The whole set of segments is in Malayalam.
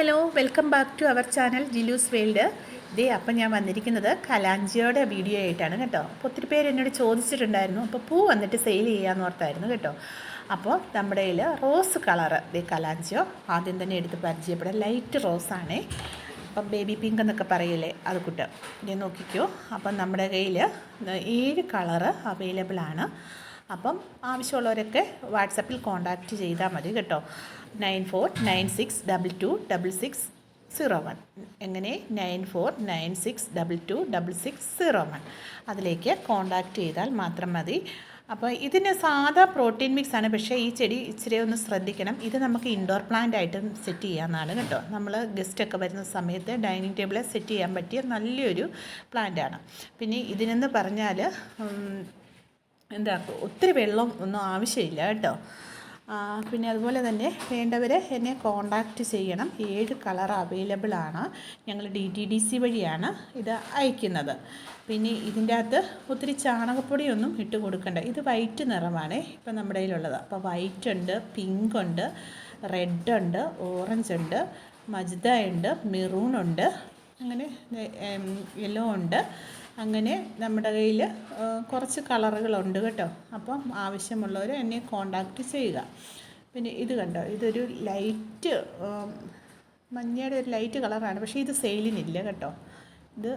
Hello welcome back to our channel Jilu's world. ഇതേ അപ്പം ഞാൻ വന്നിരിക്കുന്നത് കലാഞ്ചിയുടെ വീഡിയോ ആയിട്ടാണ് കേട്ടോ. അപ്പോൾ ഒത്തിരി പേര് എന്നോട് ചോദിച്ചിട്ടുണ്ടായിരുന്നു, അപ്പോൾ പൂ വന്നിട്ട് സെയിൽ ചെയ്യാമെന്ന് ഓർത്തായിരുന്നു കേട്ടോ. അപ്പോൾ നമ്മുടെ കയ്യിൽ റോസ് കളറ് ഇതേ കലാഞ്ചിയോ ആദ്യം തന്നെ എടുത്ത് പരിചയപ്പെടാം. ലൈറ്റ് റോസാണേ, അപ്പം ബേബി പിങ്ക് എന്നൊക്കെ പറയില്ലേ അത് കൂട്ട്. ഇതേ നോക്കിക്കോ. അപ്പം നമ്മുടെ കയ്യിൽ 7 കളറ് അവൈലബിളാണ്. അപ്പം ആവശ്യമുള്ളവരൊക്കെ വാട്സപ്പിൽ കോൺടാക്റ്റ് ചെയ്താൽ മതി കേട്ടോ. 9496226601. എങ്ങനെ 9496226601 അതിലേക്ക് കോൺടാക്റ്റ് ചെയ്താൽ മാത്രം മതി. അപ്പോൾ ഇതിന് സാധാ പ്രോട്ടീൻ മിക്സ് ആണ്, പക്ഷേ ഈ ചെടി ഇച്ചിരി ഒന്ന് ശ്രദ്ധിക്കണം. ഇത് നമുക്ക് ഇൻഡോർ പ്ലാന്റ് ആയിട്ട് സെറ്റ് ചെയ്യാമെന്നാണ് കേട്ടോ. നമ്മൾ ഗസ്റ്റൊക്കെ വരുന്ന സമയത്ത് ഡൈനിങ് ടേബിളിൽ സെറ്റ് ചെയ്യാൻ പറ്റിയ നല്ലൊരു പ്ലാന്റാണ്. പിന്നെ ഇതിനെന്ന് പറഞ്ഞാൽ എന്താ ഒത്തിരി വെള്ളം ഒന്നും ആവശ്യമില്ല കേട്ടോ. പിന്നെ അതുപോലെ തന്നെ വേണ്ടവർ എന്നെ കോണ്ടാക്റ്റ് ചെയ്യണം. 7 കളർ അവൈലബിൾ ആണ്. ഞങ്ങൾ DTDC വഴിയാണ് ഇത് അയക്കുന്നത്. പിന്നെ ഇതിൻ്റെ അകത്ത് ഒത്തിരി ചാണകപ്പൊടിയൊന്നും ഇട്ട് കൊടുക്കണ്ട. ഇത് വൈറ്റ് നിറമാണ് ഇപ്പം നമ്മുടെ കയ്യിലുള്ളത്. അപ്പോൾ വൈറ്റ് ഉണ്ട്, പിങ്ക് ഉണ്ട്, റെഡ് ഉണ്ട്, ഓറഞ്ച് ഉണ്ട്, മജന്ത ഉണ്ട്, മെറൂൺ ഉണ്ട്, അങ്ങനെ യെല്ലോ ഉണ്ട്. അങ്ങനെ നമ്മുടെ കയ്യിൽ കുറച്ച് കളറുകളുണ്ട് കേട്ടോ. അപ്പം ആവശ്യമുള്ളവർ എന്നെ കോണ്ടാക്റ്റ് ചെയ്യുക. പിന്നെ ഇത് കണ്ടോ, ഇതൊരു ലൈറ്റ് മഞ്ഞയുടെ ഒരു ലൈറ്റ് കളറാണ്, പക്ഷേ ഇത് സെയിലിനില്ല കേട്ടോ. ഇത്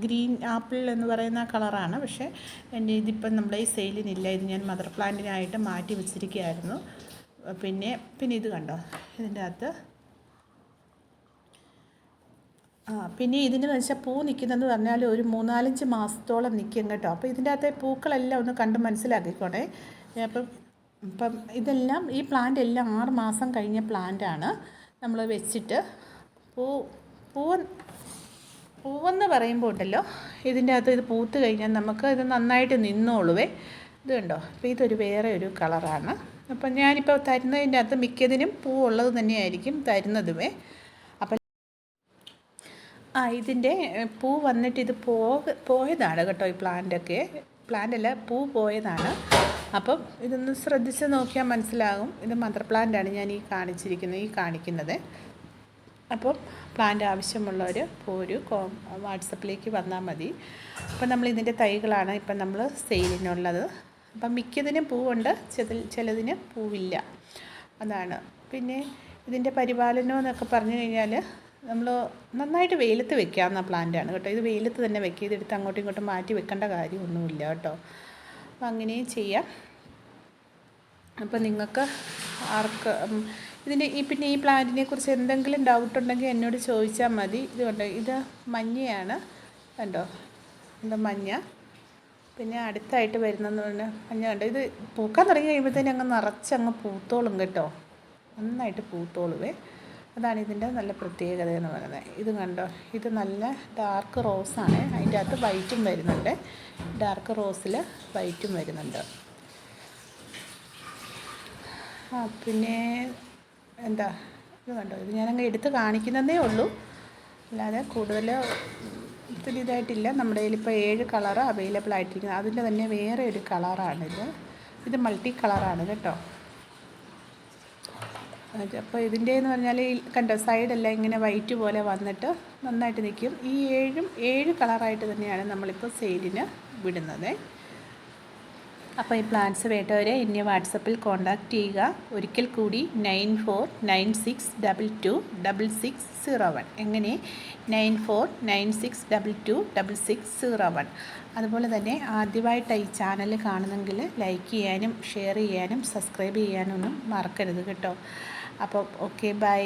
ഗ്രീൻ ആപ്പിൾ എന്ന് പറയുന്ന കളറാണ്, പക്ഷേ എൻ്റെ ഇതിപ്പം നമ്മുടെ ഈ സെയിലിനില്ല. ഇത് ഞാൻ മദർ പ്ലാന്റിനായിട്ട് മാറ്റി വെച്ചിരിക്കുകയായിരുന്നു. പിന്നെ ഇത് കണ്ടോ, ഇതിൻ്റെ അകത്ത് പിന്നെ ഇതിന് വെച്ചാൽ പൂ നിൽക്കുന്നതെന്ന് പറഞ്ഞാൽ ഒരു 3-4 മാസത്തോളം നിൽക്കും കേട്ടോ. അപ്പോൾ ഇതിൻ്റെ അകത്തെ പൂക്കളെല്ലാം ഒന്ന് കണ്ട് മനസ്സിലാക്കിക്കോണേ. ഇപ്പം ഇതെല്ലാം ഈ പ്ലാന്റ് എല്ലാം 6 മാസം കഴിഞ്ഞ പ്ലാന്റാണ്. നമ്മൾ വെച്ചിട്ട് പൂവെന്ന് പറയുമ്പോൾ ഉണ്ടല്ലോ, ഇതിൻ്റെ അകത്ത് ഇത് പൂത്ത് കഴിഞ്ഞാൽ നമുക്ക് ഇത് നന്നായിട്ട് നിന്നോളുവേ. ഇത് കണ്ടോ, അപ്പോൾ ഇതൊരു വേറെ ഒരു കളറാണ്. അപ്പം ഞാനിപ്പോൾ തരുന്നതിൻ്റെ അകത്ത് മിക്കതിനും പൂവുള്ളത് തന്നെയായിരിക്കും തരുന്നതുമേ. ഇതിൻ്റെ പൂ വന്നിട്ട് ഇത് പോയതാണ് കേട്ടോ. ഈ പ്ലാന്റല്ല, പൂ പോയതാണ്. അപ്പം ഇതൊന്ന് ശ്രദ്ധിച്ച് നോക്കിയാൽ മനസ്സിലാകും. ഇത് മദർ പ്ലാന്റാണ് ഞാൻ കാണിക്കുന്നത്. അപ്പം പ്ലാന്റ് ആവശ്യമുള്ളവർ ഒരു വാട്സപ്പിലേക്ക് വന്നാൽ മതി. അപ്പം നമ്മളിതിൻ്റെ തൈകളാണ് ഇപ്പം നമ്മൾ സെയിലിനുള്ളത്. അപ്പം മിക്കതിനും പൂവുണ്ട്, ചിലതിന് പൂവില്ല, അതാണ്. പിന്നെ ഇതിൻ്റെ പരിപാലനം എന്നൊക്കെ പറഞ്ഞു കഴിഞ്ഞാൽ നമ്മൾ നന്നായിട്ട് വെയിലത്ത് വെക്കാവുന്ന പ്ലാന്റാണ് കേട്ടോ. ഇത് വെയിലത്ത് തന്നെ വെക്കുക. ഇതെടുത്ത് അങ്ങോട്ടും ഇങ്ങോട്ടും മാറ്റി വെക്കേണ്ട കാര്യമൊന്നുമില്ല കേട്ടോ. അപ്പം അങ്ങനെയും ചെയ്യാം. അപ്പം നിങ്ങൾക്ക് ആർക്ക് പിന്നെ ഈ പ്ലാന്റിനെ കുറിച്ച് എന്തെങ്കിലും ഡൗട്ട് ഉണ്ടെങ്കിൽ എന്നോട് ചോദിച്ചാൽ മതി. ഇതുകൊണ്ട് ഇത് മഞ്ഞയാണ് കണ്ടോ, ഇത് മഞ്ഞ. പിന്നെ അടുത്തായിട്ട് വരുന്നതെന്ന് പറഞ്ഞാൽ മഞ്ഞ കണ്ടോ. ഇത് പൂക്കാൻ തുടങ്ങി കഴിയുമ്പോഴത്തേനും നിറച്ചങ്ങ് പൂത്തോളും കേട്ടോ, നന്നായിട്ട് പൂത്തോളുവേ. അതാണ് ഇതിൻ്റെ നല്ല പ്രത്യേകത എന്ന് പറയുന്നത്. ഇത് കണ്ടോ, ഇത് നല്ല ഡാർക്ക് റോസാണ്. അതിൻ്റെ അകത്ത് വൈറ്റും വരുന്നുണ്ട്. ഡാർക്ക് റോസിൽ വൈറ്റും വരുന്നുണ്ട്. പിന്നെ ഇത് കണ്ടോ, ഇത് ഞാനങ്ങ് എടുത്ത് കാണിക്കുന്നതേ ഉള്ളൂ, അല്ലാതെ കൂടുതൽ ഒത്തിരി ഇതായിട്ടില്ല. നമ്മുടെ കയ്യിലിപ്പോൾ 7 കളറ് അവൈലബിൾ ആയിട്ടിരിക്കുന്നത്. അതിൻ്റെ തന്നെ വേറെ ഒരു കളറാണിത്. ഇത് മൾട്ടി കളറാണ് കേട്ടോ. അപ്പോൾ ഇതിൻ്റെയെന്ന് പറഞ്ഞാൽ കണ്ടോ, സൈഡെല്ലാം ഇങ്ങനെ വൈറ്റ് പോലെ വന്നിട്ട് നന്നായിട്ട് നിൽക്കും. ഈ 7 കളറായിട്ട് തന്നെയാണ് നമ്മളിപ്പോൾ സെയിലിന് വിടുന്നത്. അപ്പോൾ ഈ പ്ലാന്റ്സ് വേണ്ടവരെ എന്നെ വാട്സപ്പിൽ കോൺടാക്റ്റ് ചെയ്യുക. ഒരിക്കൽ കൂടി 9496226601. എങ്ങനെ 9496226601. അതുപോലെ തന്നെ ആദ്യമായിട്ട് ഈ ചാനൽ കാണുന്നെങ്കിൽ ലൈക്ക് ചെയ്യാനും ഷെയർ ചെയ്യാനും സബ്സ്ക്രൈബ് ചെയ്യാനൊന്നും മറക്കരുത് കേട്ടോ. അപ്പോൾ ഓക്കെ, ബൈ.